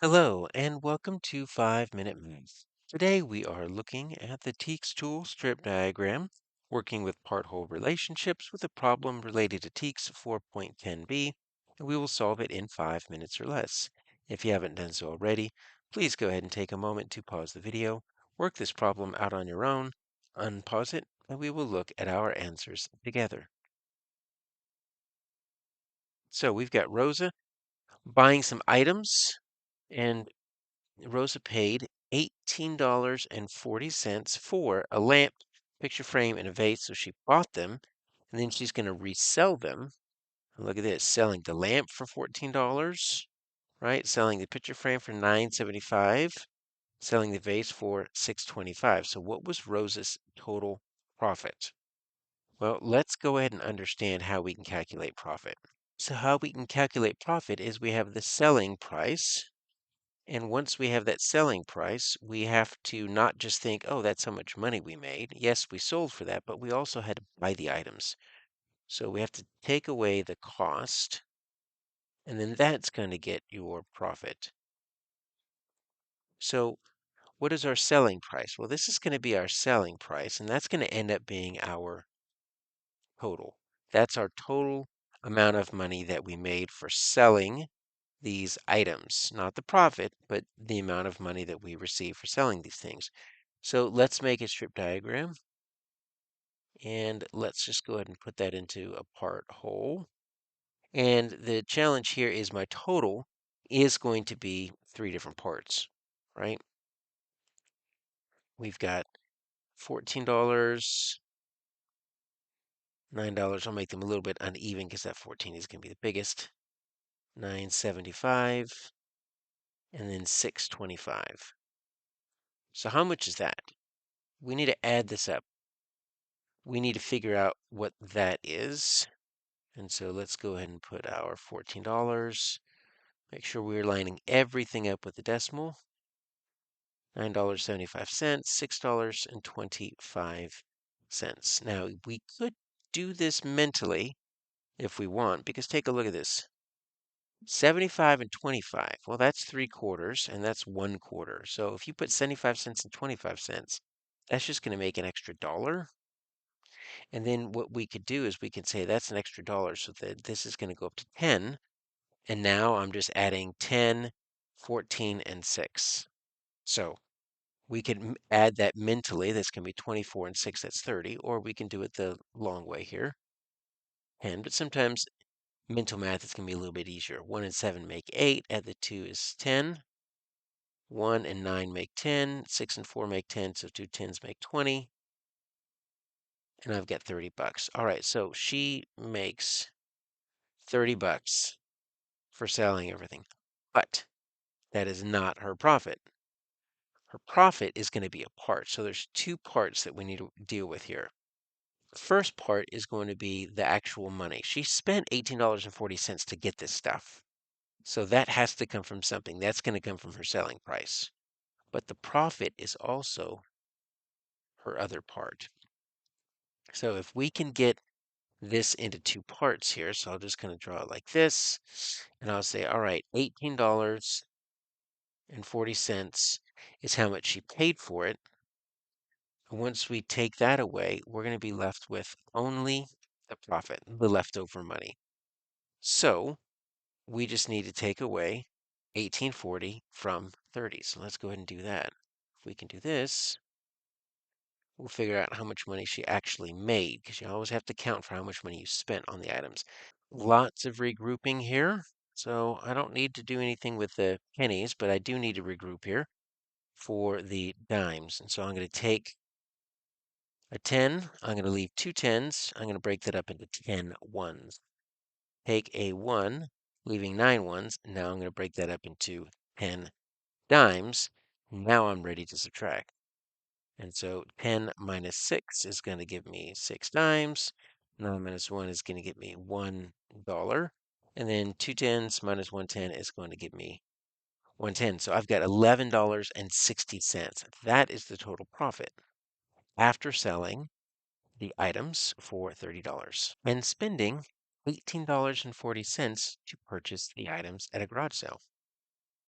Hello, and welcome to 5 Minute Math. Today we are looking at the TEKS tool strip diagram, working with part-whole relationships with a problem related to TEKS 4.10b, and we will solve it in 5 minutes or less. If you haven't done so already, please go ahead and take a moment to pause the video, work this problem out on your own, unpause it, and we will look at our answers together. So we've got Rosa buying some items, and Rosa paid $18.40 for a lamp, picture frame, and a vase. So she bought them, and then she's going to resell them. And look at this, selling the lamp for $14, right? Selling the picture frame for $9.75, selling the vase for $6.25. So what was Rosa's total profit? Well, let's go ahead and understand how we can calculate profit. So how we can calculate profit is we have the selling price. And once we have that selling price, we have to not just think, oh, that's how much money we made. Yes, we sold for that, but we also had to buy the items. So we have to take away the cost, and then that's going to get your profit. So what is our selling price? Well, this is going to be our selling price, and that's going to end up being our total. That's our total amount of money that we made for selling these items, not the profit, but the amount of money that we receive for selling these things. So let's make a strip diagram, and let's just go ahead and put that into a part whole. And the challenge here is my total is going to be three different parts, right? We've got $14, $9. I'll make them a little bit uneven because that 14 is going to be the biggest. $9.75, and then $6.25. So how much is that? We need to add this up. We need to figure out what that is. And so let's go ahead and put our $14. Make sure we're lining everything up with the decimal. $9.75, $6.25. Now, we could do this mentally if we want, because take a look at this. 75 and 25, well, that's 3/4, and that's 1/4. So if you put 75 cents and 25 cents, that's just going to make an extra dollar. And then what we could do is we can say that's an extra dollar, so that this is going to go up to 10. And now I'm just adding 10, 14, and 6. So we can add that mentally. That's going to be 24 and 6, that's 30. Or we can do it the long way here, 10. But sometimes mental math is going to be a little bit easier. 1 and 7 make 8. Add the 2 is 10. 1 and 9 make 10. 6 and 4 make 10. So 2 tens make 20. And I've got $30. All right, so she makes $30 for selling everything. But that is not her profit. Her profit is going to be a part. So there's two parts that we need to deal with here. The first part is going to be the actual money. She spent $18.40 to get this stuff. So that has to come from something. That's going to come from her selling price. But the profit is also her other part. So if we can get this into two parts here, so I'll just kind of draw it like this, and I'll say, all right, $18.40 is how much she paid for it. Once we take that away, we're going to be left with only the profit, the leftover money. So we just need to take away 1840 from 30. So let's go ahead and do that. If we can do this, we'll figure out how much money she actually made, because you always have to count for how much money you spent on the items. Lots of regrouping here. So I don't need to do anything with the pennies, but I do need to regroup here for the dimes. And so I'm going to take a 10, I'm going to leave two tens. I'm going to break that up into 10 ones. Take a 1, leaving 9 ones. Now I'm going to break that up into 10 dimes. Now I'm ready to subtract. And so 10 minus 6 is going to give me 6 dimes. 9 minus 1 is going to give me $1. And then 2 tens minus 1 10 is going to give me 110. So I've got $11.60. That is the total profit after selling the items for $30 and spending $18.40 to purchase the items at a garage sale.